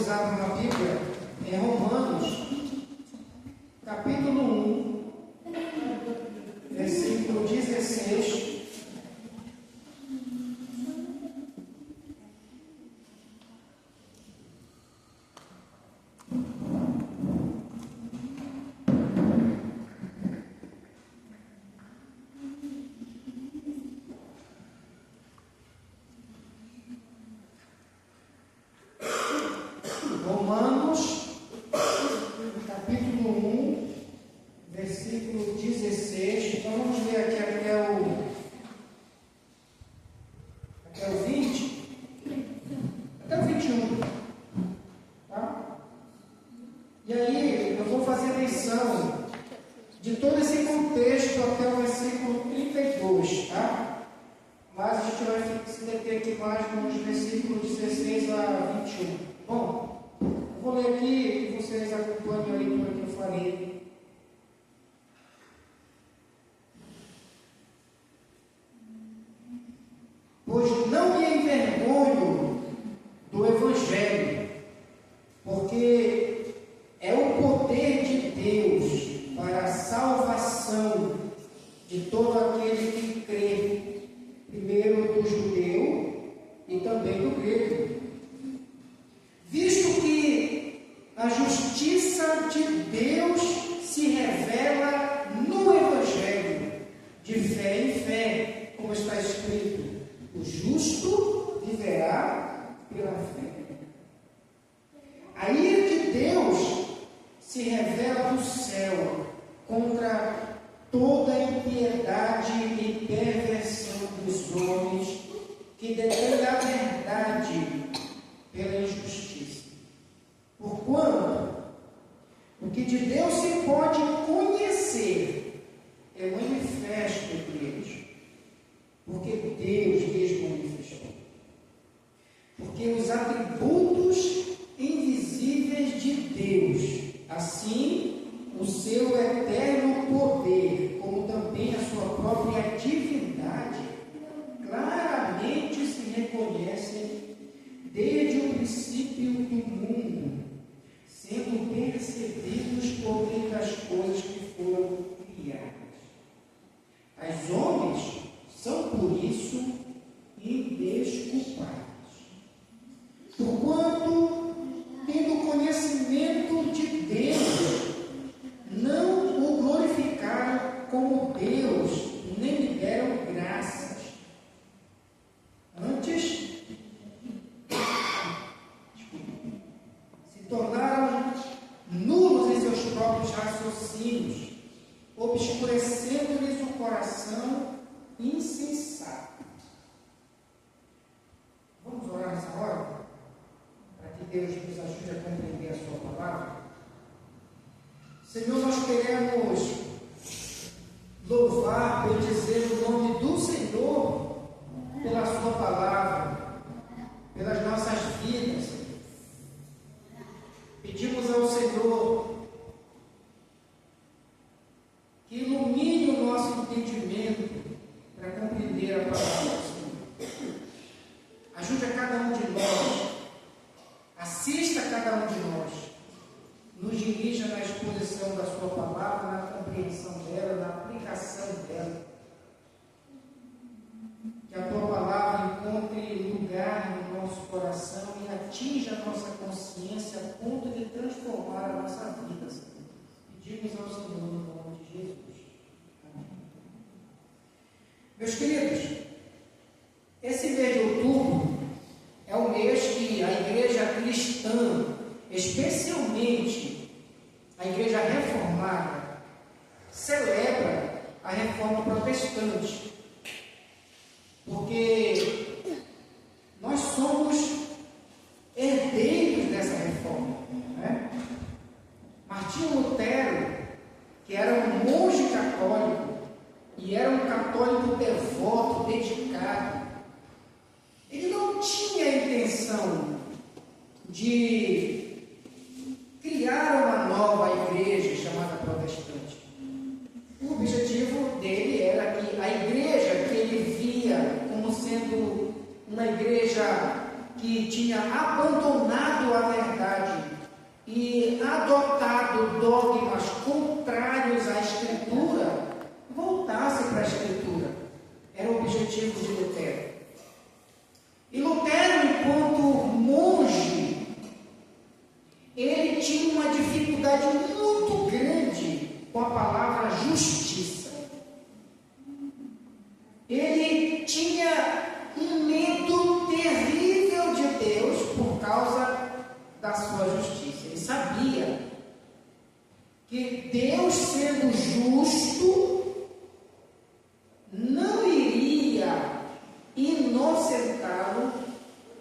vocês abram a Bíblia em Romanos, capítulo 1, versículo 16. Romanos, capítulo 1, versículo 16. Então vamos ler aqui até o 20, até o 21. Tá? E aí eu vou fazer menção de todo esse contexto até o versículo 32, tá? Mas a gente vai se deter aqui mais nos versículos 16 a 21. Bom, eu vou ler aqui e vocês acompanham a leitura que eu farei. Pois não me envergonho do Evangelho, porque é o poder de Deus para a salvação de todo aquele que crê, primeiro do judeu e também do grego. Visto que a justiça de Deus se revela no Evangelho, de fé em fé, como está escrito: o justo viverá pela fé. A ira de Deus se revela do céu contra toda a impiedade e perversão dos homens que detêm a verdade pela injustiça. Porquanto o que de Deus se pode conhecer é manifesto entre eles, porque Deus lhes manifestou. Porque os atributos invisíveis de Deus, assim o seu eterno poder, como também a sua própria divindade, claramente se reconhecem desde o princípio do mundo, sendo percebidos por meio das coisas que foram criadas. Os homens são, por isso, indesculpáveis. Porquanto, tendo conhecimento de Deus, não o glorificaram como Deus, nem lhe deram graças. Antes, se tornaram nulos em seus próprios raciocínios, obscurecendo-lhes o coração insensato. Vamos orar nessa hora? Para que Deus nos ajude a compreender a sua palavra. Senhor, nós queremos louvar, bendizer o nome do Senhor pela sua palavra, pelas nossas vidas. Pedimos ao Senhor que ilumine o nosso entendimento para compreender a palavra do Senhor. Ajude a cada um de nós, assista a cada um de nós, nos dirija na exposição da sua palavra, na compreensão dela, na aplicação dela. Que a tua palavra encontre lugar no nosso coração e atinja a nossa consciência a ponto de transformar a nossa vida, Senhor. Pedimos ao Senhor no nome de Jesus. Amém. Meus queridos, esse mês de outubro é o mês que a igreja cristã, especialmente a igreja reformada, celebra a reforma protestante. Porque nós somos herdeiros dessa reforma, né? Martinho Lutero, que era um monge católico e era um católico devoto, dedicado, ele não tinha a intenção de criar uma nova igreja chamada protestante. O objetivo dele era que a igreja que ele via como sendo uma igreja que tinha abandonado a verdade e adotado dogmas contrários à Escritura, voltasse para a Escritura. Era o objetivo de Lutero. E Lutero, enquanto monge, ele tinha uma dificuldade muito grande com a palavra justiça. Ele tinha um medo terrível de Deus por causa da sua justiça. Ele sabia que Deus, sendo justo, não iria inocentá-lo,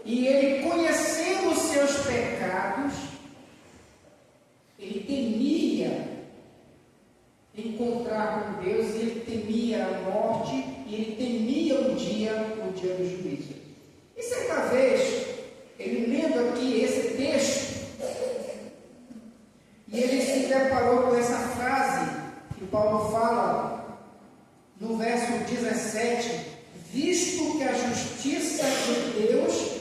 e ele, conhecendo os seus pecados, ele temia encontrar com Deus, e ele temia a morte, e ele temia o dia do juízo. E certa vez, ele lendo aqui esse texto, e ele se deparou com essa frase que Paulo fala no verso 17: visto que a justiça de Deus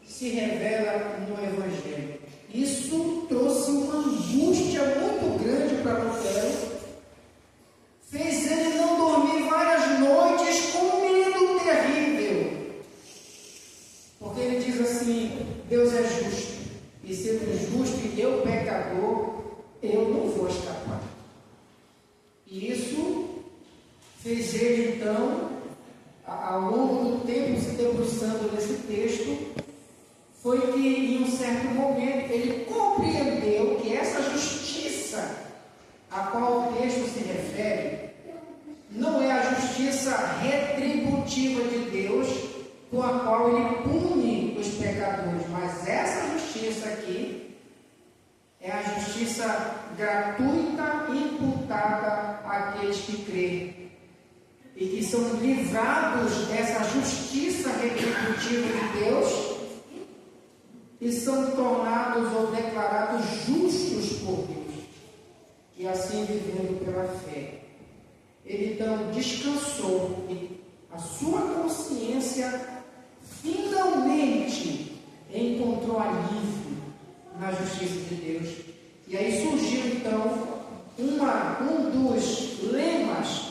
se revela no Evangelho. Isso trouxe uma angústia muito grande para Lutero, fez ele não dormir várias noites com medo terrível, porque ele diz assim: Deus é justo, e sendo justo e eu pecador, eu não vou escapar. E isso fez ele então, ao longo do tempo, se debruçando nesse texto, foi que em um certo momento ele compreendeu que essa justiça a qual o texto se refere não é a justiça retributiva de Deus, com a qual ele pune os pecadores, mas essa justiça aqui é a justiça gratuita imputada àqueles que creem e que são livrados dessa justiça retributiva de Deus e são tornados ou declarados justos por Deus, e assim vivendo pela fé. Ele então descansou e a sua consciência finalmente encontrou alívio na justiça de Deus. E aí surgiu então um dos lemas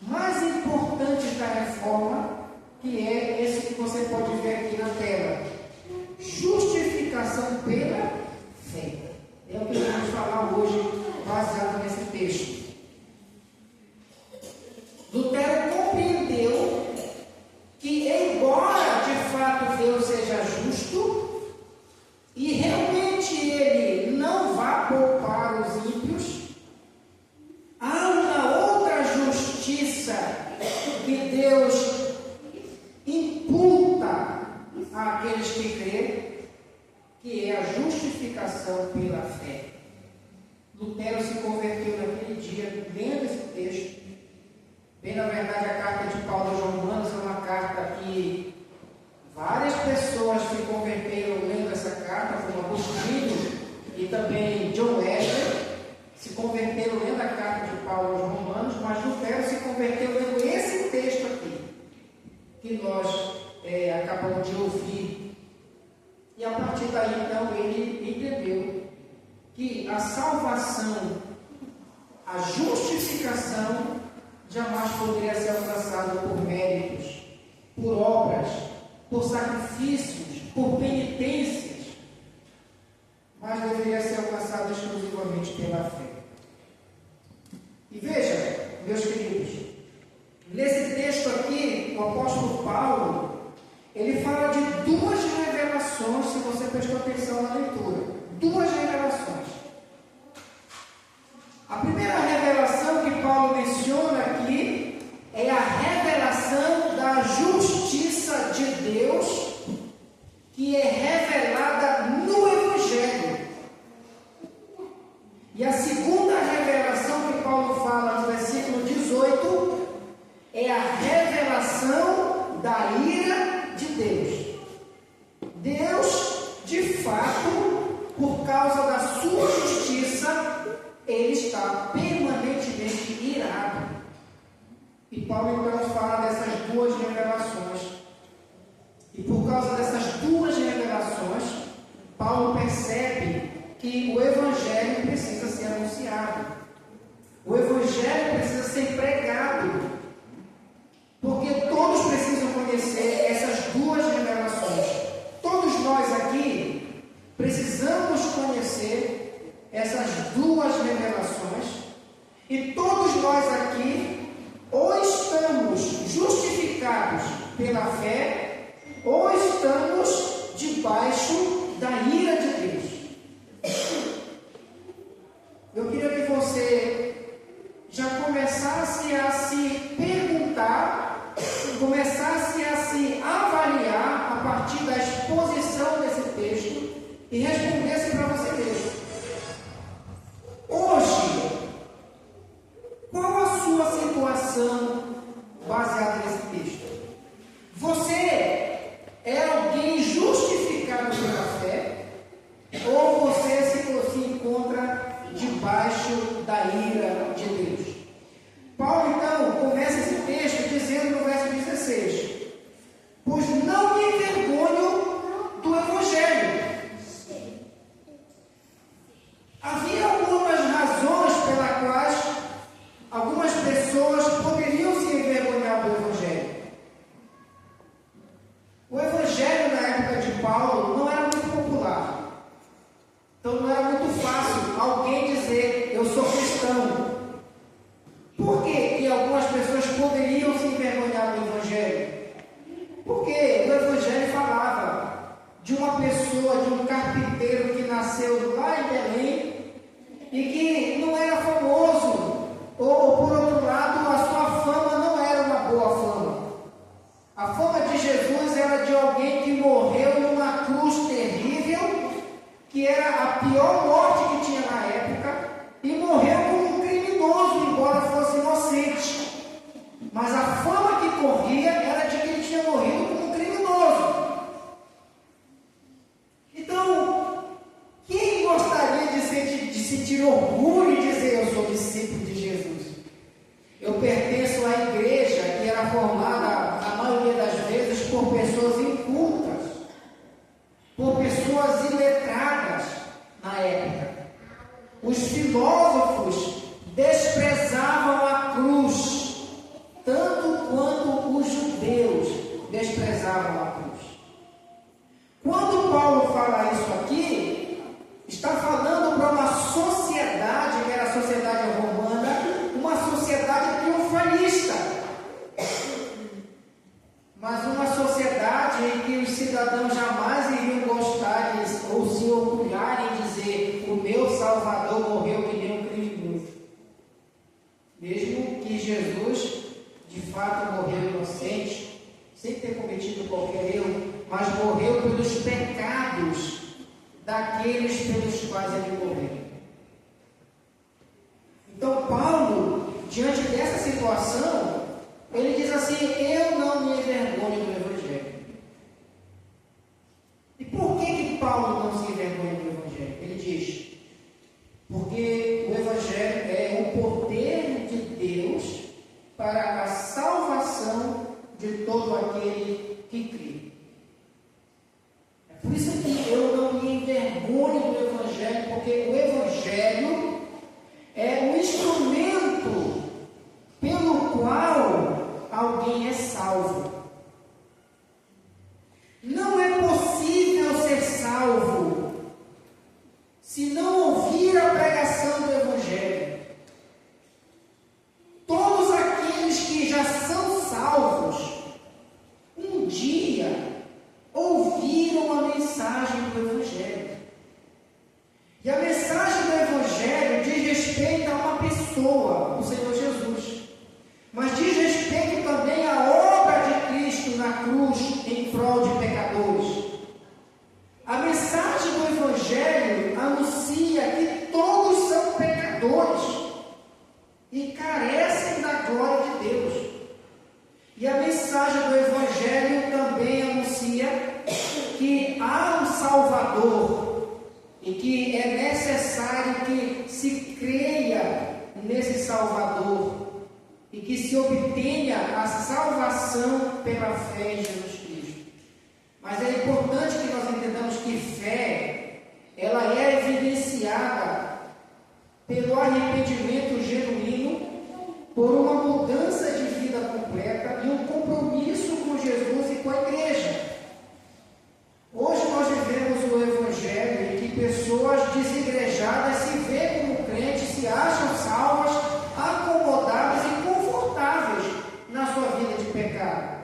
mais importantes da reforma, que é esse que você pode ver aqui na tela: justificação pela fé. É o que vamos falar hoje, baseado nesse texto. Lutero compreendeu que, embora de fato Deus seja justo, e realmente Ele não vá poupar os ímpios, há uma outra justiça que Deus imputa àqueles que creem, que é a justificação pela fé. Lutero se converteu naquele dia, lendo esse texto. Bem, na verdade, a carta de Paulo aos Romanos é uma carta que várias pessoas se converteram lendo essa carta, como Agostinho e também John Wesley se converteram lendo a carta de Paulo aos Romanos, mas Lutero se converteu lendo esse texto aqui, que nós acabamos de ouvir. E a partir daí, então, ele entendeu que a salvação, a justificação, jamais poderia ser alcançada por méritos, por obras, por sacrifícios, por penitências, mas deveria ser alcançada exclusivamente pela fé. E veja, meus queridos, nesse texto aqui, o apóstolo Paulo, ele fala de duas revelações, se você prestou atenção na leitura. Duas revelações. A primeira revelação que Paulo menciona aqui é a revelação da justiça de Deus, que é revelada no Evangelho. E a segunda revelação que Paulo fala no versículo 18 é a revelação da ira de Deus. Deus, de fato, por causa da sua justiça, ele está permanentemente irado. E Paulo então fala dessas duas revelações. E por causa dessas duas revelações, que o Evangelho precisa ser anunciado. O Evangelho precisa ser pregado. Porque todos precisam conhecer essas duas revelações. Todos nós aqui precisamos conhecer essas duas revelações. E todos nós aqui ou estamos justificados pela fé, ou estamos debaixo da ira de Deus. Eu queria que você já começasse a se perguntar, começasse a se avaliar a partir da exposição desse texto e respondesse para você mesmo. Hoje, qual a sua situação baseada nesse texto? Você é alguém justificado pela fé, ou você se encontra debaixo da ira de Deus? Paulo, então, começa esse texto dizendo no verso 16: pois não me envergonho do Evangelho. Havia algumas razões pelas quais algumas pessoas poderiam se envergonhar do Evangelho. O Evangelho, na época de Paulo, não era muito popular. Então não era muito fácil alguém dizer: eu sou cristão. Por que algumas pessoas poderiam se envergonhar do Evangelho? Porque o Evangelho falava de uma pessoa, de um carpinteiro que nasceu lá em Belém e que não era famoso, ou por outro lado, a sua fama não era uma boa fama. A fama de Jesus era de alguém que morreu numa cruz terrível, que era a pior morte que tinha na época, e morreu como um criminoso, embora fosse inocente. Mas a fama que corria era de que ele tinha morrido como um criminoso. Então, quem gostaria de sentir orgulho e dizer: eu sou discípulo de Jesus? Eu pertenço à igreja que era formada, na maioria das vezes, por pessoas incultas, por pessoas iletradas na época. Os filósofos desprezavam a cruz, tanto quanto os judeus desprezavam a cruz. Quando Paulo fala isso aqui, está falando para uma sociedade, que era a sociedade romana, uma sociedade triunfalista, mas uma sociedade em que os cidadãos jamais iriam gostar ou se orgulharem em dizer: o meu Salvador morreu que nem um criminoso. Mesmo que Jesus de fato morreu inocente, sem ter cometido qualquer erro, mas morreu pelos pecados daqueles pelos quais ele morreu. Então Paulo, diante dessa situação, ele diz assim: eu não me envergonho do Evangelho. E por que Paulo não se envergonha do Evangelho? Ele diz: porque o Evangelho é o poder de Deus para a salvação de todo aquele que crê. É por isso que eu não me envergonho do Evangelho, porque o Evangelho é um instrumento pelo qual alguém é salvo. Não é possível ser salvo se não ouvir a pregação do Evangelho. Todos aqueles que já são salvos, um dia ouviram a mensagem do Evangelho. E a mensagem do Evangelho diz respeito a uma pessoa, o Senhor Jesus. Mas diz respeito também à obra de Cristo na cruz em prol de pecadores. A mensagem do Evangelho anuncia que todos são pecadores e carecem da glória de Deus. E a mensagem do Evangelho também anuncia que há um Salvador e que é necessário que se creia nesse Salvador e que se obtenha a salvação pela fé em Jesus Cristo. Mas é importante que nós entendamos que fé, ela é evidenciada influenciada pelo arrependimento genuíno, por uma mudança de vida completa e um compromisso com Jesus e com a igreja. Hoje nós vivemos o Evangelho em que pessoas desigrejadas se veem como crentes, se acham salvas, acomodadas e confortáveis na sua vida de pecado.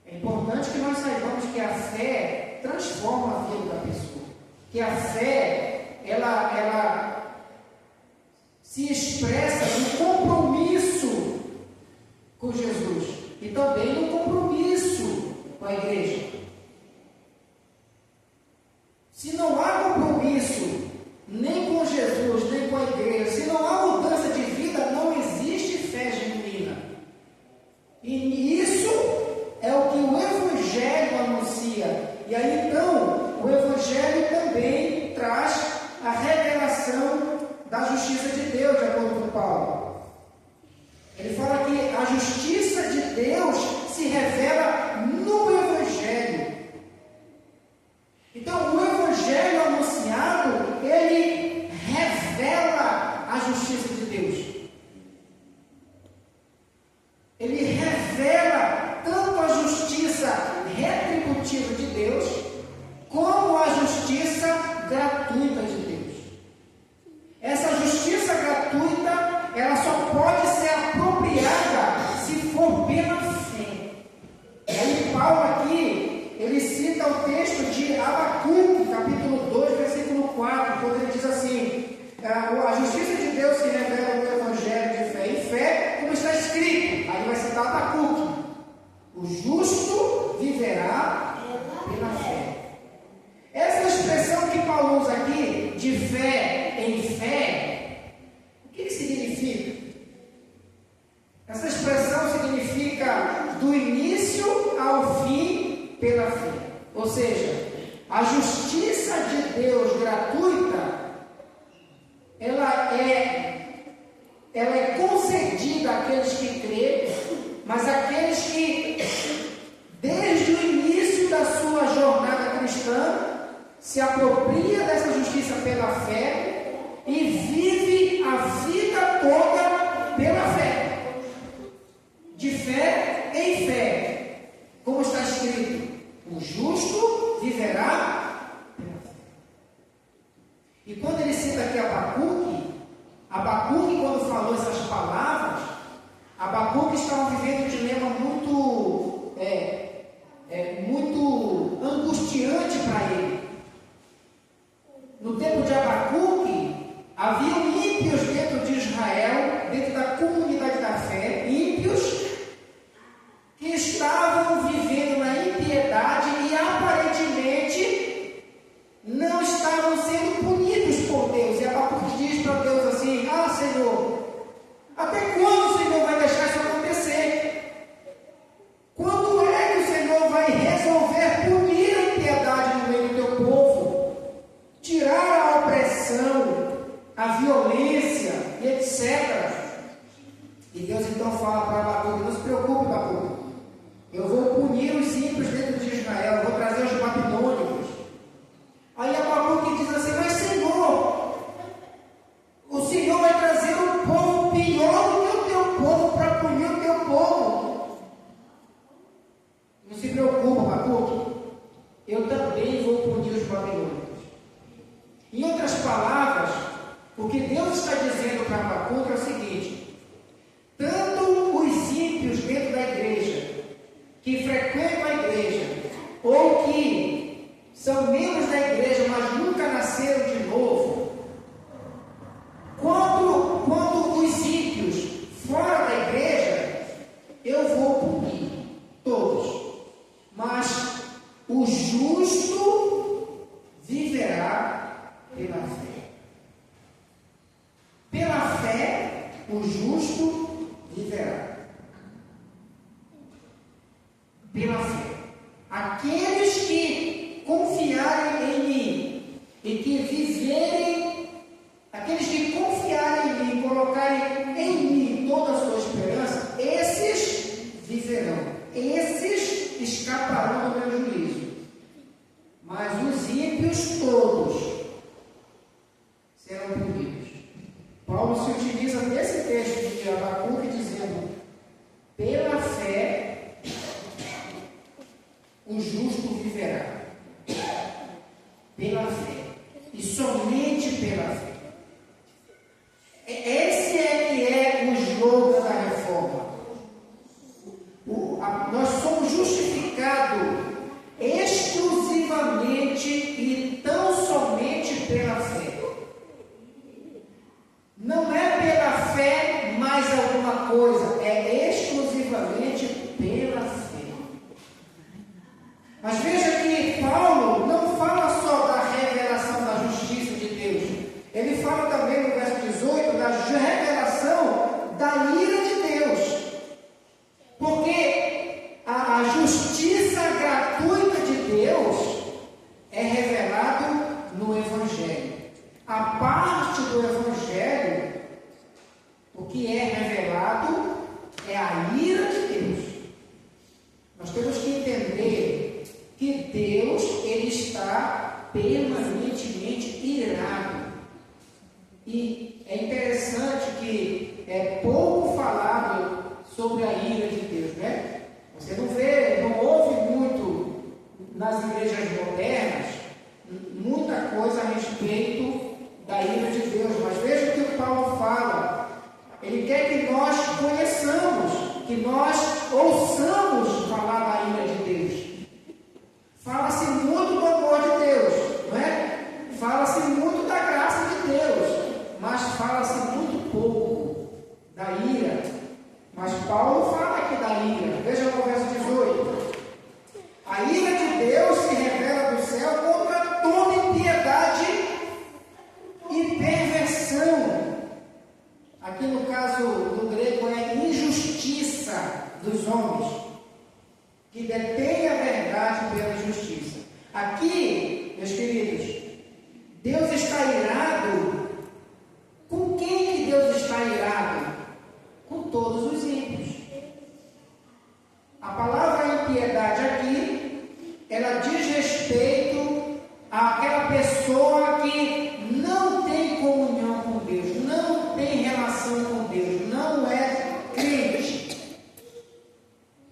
É importante que nós saibamos que a fé transforma a vida da pessoa, que a fé, ela se expressa no compromisso com Jesus e também no compromisso com a igreja. Se não há compromisso nem com Jesus, nem com a igreja, se não há mudança de vida, não existe fé genuína. E isso é o que o Evangelho anuncia. E aí então, o Evangelho também traz a revelação da justiça de Deus, de acordo com Paulo. Ele fala que a justiça de Deus se revela no Evangelho. Então, o Evangelho anunciado, ele revela a justiça de Deus. Ele revela tanto a justiça retributiva de Deus, como a justiça gratuita de Deus. Essa justiça gratuita, ela só pode ser apropriada se for pela fé. E aí Paulo aqui, ele cita o texto de Abacuque, capítulo 2, versículo 4, quando ele diz assim: a justiça de Deus se revela no Evangelho de fé em fé, como está escrito. Aí vai citar Abacuque: o justo viverá pela fé. Essa expressão que Paulo usa aqui, de fé em fé, o que significa? Essa expressão significa do início ao fim pela fé. Ou seja, a justiça de Deus gratuita, ela é concedida àqueles que crêem, mas àqueles que, desde o início da sua jornada cristã, se apropria dessa justiça pela fé e vive a vida toda pela fé. De fé em fé. Como está escrito: o justo viverá pela fé. E quando ele cita aqui Abacuque, quando falou essas palavras, Abacuque estava vivendo um dilema muito angustiante para ele. No tempo de Abacuque, havia ímpios dentro de Israel, dentro da comunidade da fé, ímpios que estavam vivendo na impiedade e aparentemente não estavam sendo punidos por Deus. E Abacuque diz para Deus assim: Senhor, até quando o Senhor vai deixar isso acontecer? Quando é que o Senhor vai resolver punir a impiedade no meio do teu povo? Tirar a opressão, a violência e etc. E Deus então fala para Abacuque: não se preocupe, Abacuque, eu vou punir os ímpios dentro de Israel, eu vou trazer os babilônicos. Aí Abacuque diz assim: mas Senhor, o Senhor vai trazer um povo pior do que o teu povo para punir o teu povo. Não se preocupe, Abacuque, eu também vou punir os babilônicos. Em outras palavras, o que Deus está dizendo para Abacuque é o seguinte: tanto os ímpios dentro da igreja, que frequentam a igreja, ou que são membros da igreja, mas nunca nasceram de novo, quanto os ímpios fora da igreja, eu vou punir todos. Mas o justo viverá pela fé. Pela fé, o justo viverá. Pela fé. Aqueles que confiarem em mim e que viverem, aqueles que confiarem em mim, colocarem em mim toda a sua esperança, esses viverão. Esses escaparão do meu juízo. Mas os ímpios todos Paulo se utiliza desse texto de Abacuque dizendo: pela fé o justo viverá. Pela fé. E somente pela fé. Esse é que é o slogan da reforma. Nós somos justificados exclusivamente e tão somente pela fé. Não é pela fé mais alguma coisa, é exclusivamente pela fé. Mas veja que Paulo não fala só da revelação da justiça de Deus. Ele fala também no verso 18 da revelação da ira de Deus. Porque a justiça gratuita de Deus é revelado no Evangelho. A parte do Evangelho, o que é revelado é a ira de Deus. Nós temos que entender que Deus, Ele está permanentemente irado. E é interessante que é pouco falado sobre a ira de Deus, né? Você não ouve muito nas igrejas modernas muita coisa a respeito da ira de Deus, mas veja o que o Paulo fala. Ele quer que nós conheçamos, que nós ouçamos falar da ira de Deus. Fala-se muito do amor de Deus, não é? Fala-se muito da graça de Deus, mas fala-se muito pouco da ira. Mas Paulo fala aqui da ira. Veja no verso 18. A ira de Deus se revela do céu contra toda impiedade e perversão. Aqui no caso do grego é injustiça dos homens, que detém a verdade pela injustiça. Aqui, meus queridos, Deus está irado. Com quem que Deus está irado? Com todos os ímpios. A palavra impiedade aqui, ela diz respeito àquela pessoa que não tem comunhão com Deus, não tem relação com Deus, não é crente.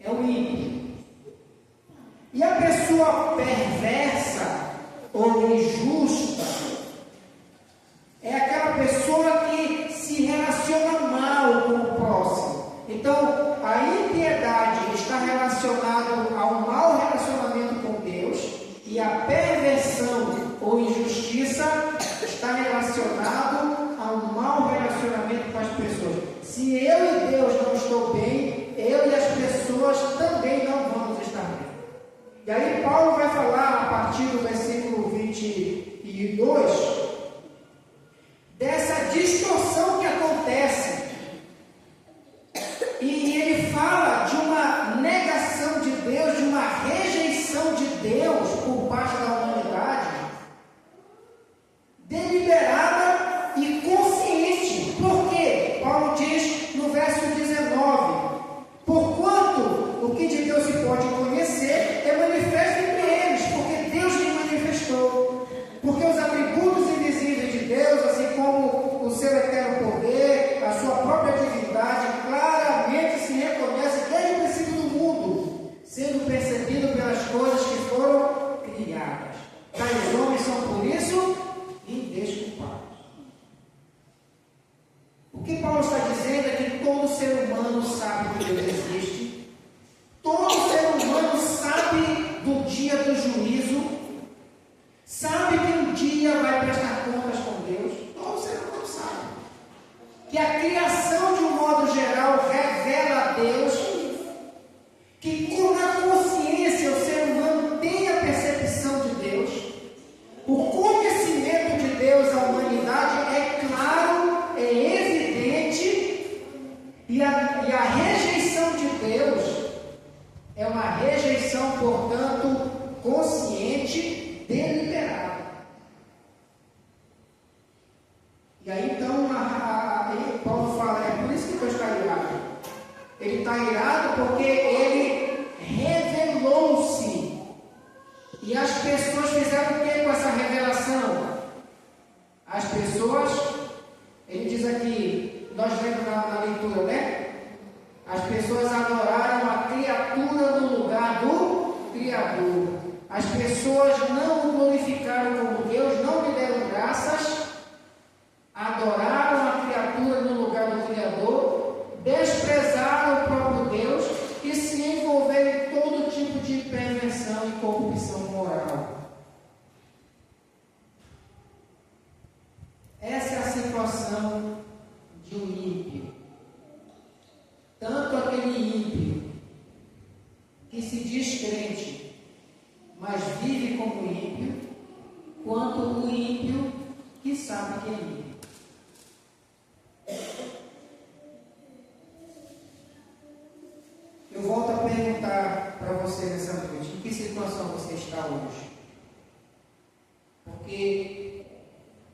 É o ímpio. E a pessoa perversa ou injusta é aquela pessoa que se relaciona mal com o próximo. Então, a impiedade está relacionada ao mau relacionamento com Deus, e a perversão ou injustiça está relacionado ao mau relacionamento com as pessoas. Se eu e Deus não estou bem, eu e as pessoas também não vamos estar bem. E aí Paulo vai falar a partir do versículo 22 dessa distorção que acontece. E ele fala de uma negação de Deus, de uma rejeição de Deus por parte da humanidade, deliberada e consciente. Por quê? Paulo diz no verso 19: porquanto o que de Deus se pode conhecer é manifesto entre eles, porque Deus lhe manifestou. Porque os atributos invisíveis de Deus, assim como o seu eterno poder, a sua própria divindade, claramente se reconhece desde o princípio do mundo, sendo percebido pelas coisas que foram criadas. Tais homens são, por isso, indesculpáveis. O que Paulo está dizendo é que todo ser humano sabe que Deus existe. Todo ser humano sabe do dia do juízo. Sabe que um dia vai prestar contas com Deus. Todo ser humano sabe. Que a criação, de um modo geral, revela a Deus. Que na consciência o ser humano tem a percepção de Deus. O conhecimento de Deus à humanidade é claro, é evidente. E a rejeição de Deus é uma rejeição, portanto, consciente, deliberada. E aí então Paulo fala, é por isso que Deus está irado. Ele está irado porque ele revelou-se. E as pessoas fizeram o que com essa revelação? As pessoas Ele diz aqui, nós lemos na leitura, né? As pessoas adoraram a criatura no lugar do Criador. As pessoas não o glorificaram como Deus, não lhe deram graças, adoraram a criatura no lugar do Criador, desprezaram o próprio Deus e se envolveram em todo tipo de perversão e corrupção moral. Essa é a situação de um ímpio. Tanto aquele ímpio que se diz crente, mas vive como ímpio, quanto o ímpio que sabe que é ímpio. Eu volto a perguntar para você nessa noite, em que situação você está hoje? Porque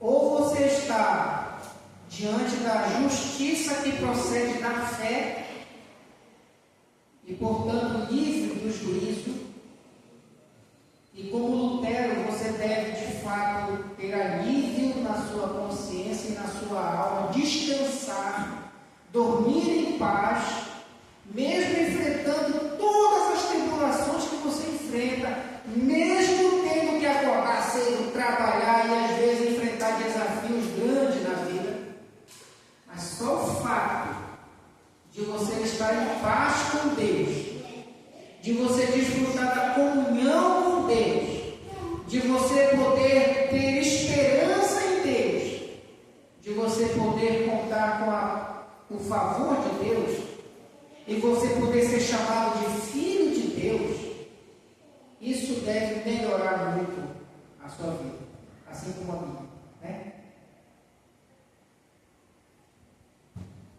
ou você está diante da justiça que procede da fé e, portanto, livre do juízo, e como Lutero, você deve de fato ter alívio na sua consciência e na sua alma, descansar, dormir em paz, mesmo enfrentando todas as tribulações que você enfrenta, mesmo tendo que acordar cedo, trabalhar e às vezes enfrentar desafios grandes na vida. Mas só o fato de você estar em paz com Deus, de você desfrutar da comunhão com Deus, de você poder ter esperança em Deus, de você poder contar com o favor de Deus, e você poder ser chamado de filho de Deus, isso deve melhorar muito a sua vida, assim como a minha, né?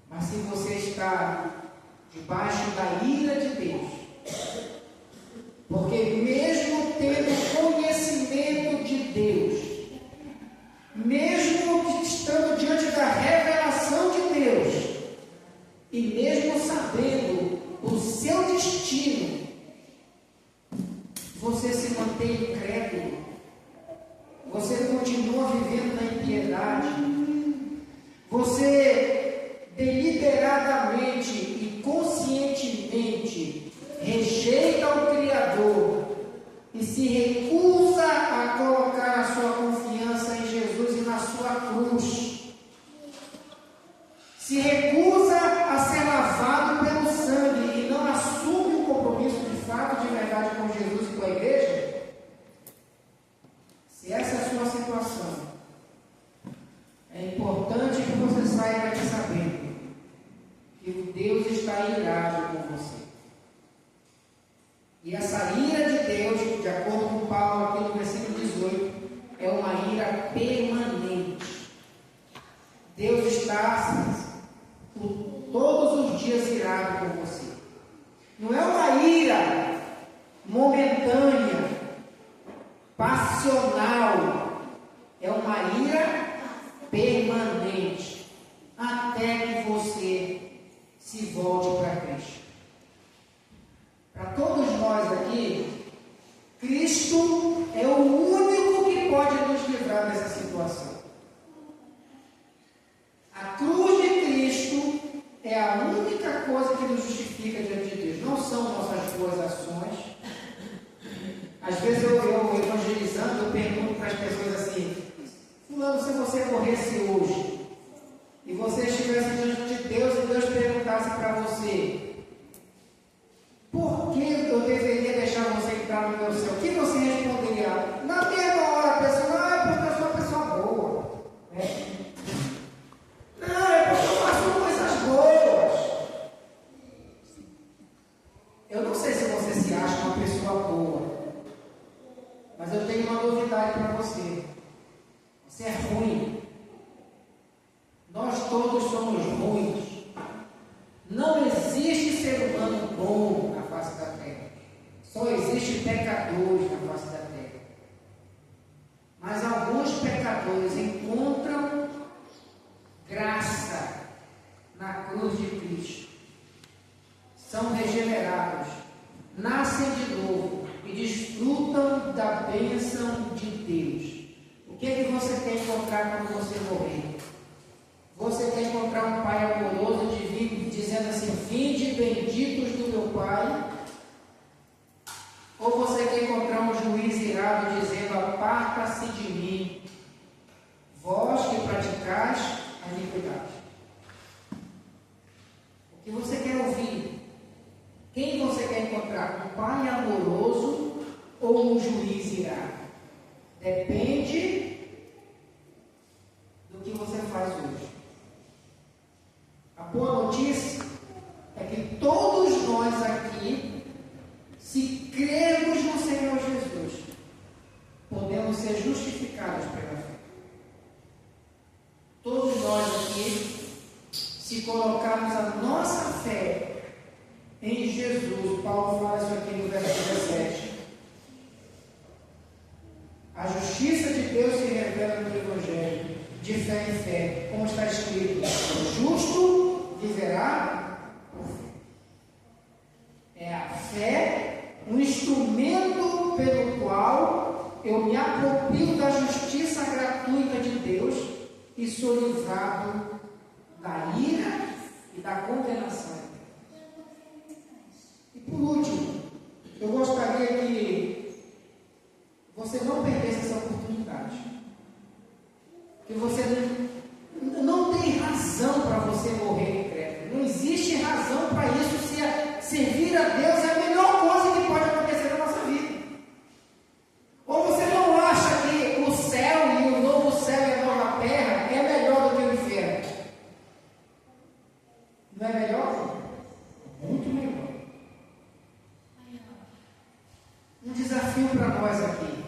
Mas se você está debaixo da ira de Deus, porque mesmo tendo conhecimento de Deus, mesmo estando diante da revelação de Deus, e mesmo sabendo o seu destino, você se mantém incrédulo, você continua vivendo na impiedade, você deliberadamente e conscientemente rejeita o Criador e se recusa a colocar a sua confiança em Jesus e na sua cruz, se recusa a ser lavado pelo sangue e não assume um compromisso de fato, de verdade com Jesus e com a igreja, se essa é a sua situação, é importante que você saiba aqui sabendo que o Deus está irado com você. E essa ira de Deus, de acordo com Paulo aqui no versículo 18, é uma ira permanente. Deus está todos os dias irado com você. Não é uma ira momentânea, passional, é uma ira permanente, até que você se volte para Cristo. Para todos nós aqui, Cristo é o único que pode nos livrar dessa situação. A cruz de Cristo é a única coisa que nos justifica diante de Deus. Não são nossas boas ações. Às vezes eu evangelizando, eu pergunto para as pessoas assim: fulano, se você morresse hoje e você estivesse diante de Deus e Deus perguntasse para você: por que eu deveria deixar você entrar no meu céu? O que você responderia? Na mesma hora a pessoa: é porque eu sou uma pessoa boa. Não, é porque eu faço coisas boas. Eu não sei se você se acha uma pessoa boa, mas eu tenho uma novidade para você. Você é ruim. Nós todos somos ruins. Não existe ser humano bom na face da terra. Só existe pecadores na face da terra. Mas alguns pecadores encontram graça na cruz de Cristo. São regenerados, nascem de novo e desfrutam da bênção de Deus. O que é que você quer encontrar quando você morrer? Você quer encontrar um pai amoroso dizendo assim: vinde benditos do meu pai? Ou você quer encontrar um juiz irado dizendo: aparta-se de mim, vós que praticais a iniquidade? O que você quer ouvir? Quem você quer encontrar? Um pai amoroso ou um juiz irado? Depende do que você faz hoje. A boa notícia é que todos nós aqui, se crermos no Senhor Jesus, podemos ser justificados pela fé. Todos nós aqui, se colocarmos a nossa fé em Jesus, Paulo fala isso aqui no verso 17. A justiça de Deus se revela no Evangelho, de fé em fé, como está escrito: o justo viverá por fé. É a fé um instrumento pelo qual eu me aproprio da justiça gratuita de Deus e sou livrado da ira e da condenação. E por último, eu gostaria que você não perdesse essa oportunidade. Que você não tem razão para você morrer incrédulo. Não existe razão para isso. Se servir a Deus é a melhor coisa que pode acontecer na nossa vida. Ou você não acha que o céu e o novo céu e a nova terra é melhor do que o inferno? Não é melhor? Muito melhor. Um desafio para nós aqui.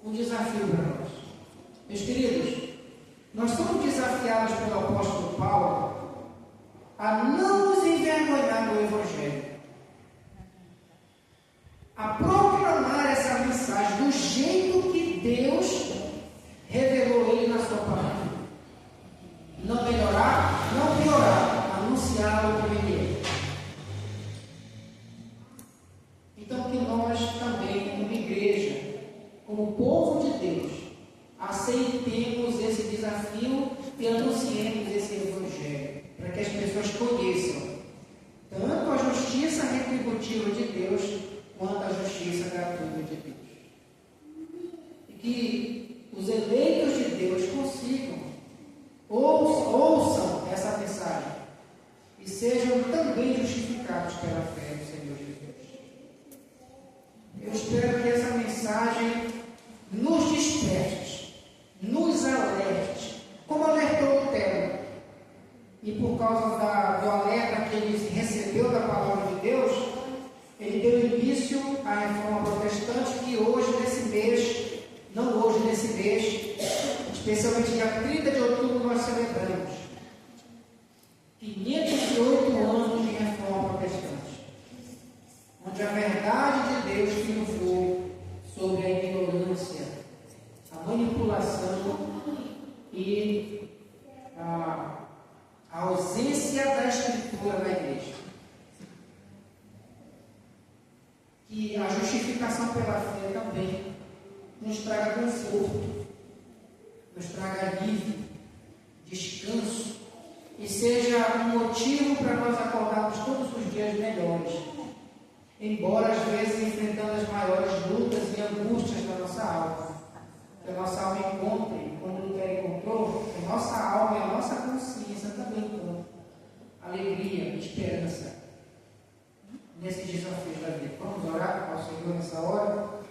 Um desafio para nós. Meus queridos, nós somos desafiados pelo apóstolo Paulo a não nos envergonhar do Evangelho, a proclamar essa mensagem do jeito que Deus revelou ele na sua palavra. Não melhorar, não piorar, anunciá-lo como ele é. Então que nós também, como igreja, como povo de Deus, aceitemos esse desafio e anunciemos esse Evangelho, para que as pessoas conheçam tanto a justiça retributiva de Deus, quanto a justiça gratuita de Deus. E que os eleitos de Deus consigam, ouçam essa mensagem e sejam também justificados pela fé no Senhor Jesus. Eu espero que essa mensagem nos desperte, nos alerte, como alertou o Telo. E por causa do alerta que ele recebeu da palavra de Deus, ele deu início à reforma protestante, que hoje, nesse mês, não hoje, nesse mês, especialmente dia 30 de outubro, nós celebramos 508 anos de reforma protestante, onde a verdade de Deus triunfou sobre a ignorância, a manipulação e a ausência da Escritura na igreja. Que a justificação pela fé também nos traga conforto, nos traga alívio, descanso, e seja um motivo para nós acordarmos todos os dias melhores, embora às vezes enfrentando as maiores lutas e angústias da nossa alma. Que a nossa alma encontre, como Lutero encontrou, que a nossa alma e a nossa consciência também encontram alegria, esperança nesses desafios da vida. Vamos orar ao Senhor nessa hora?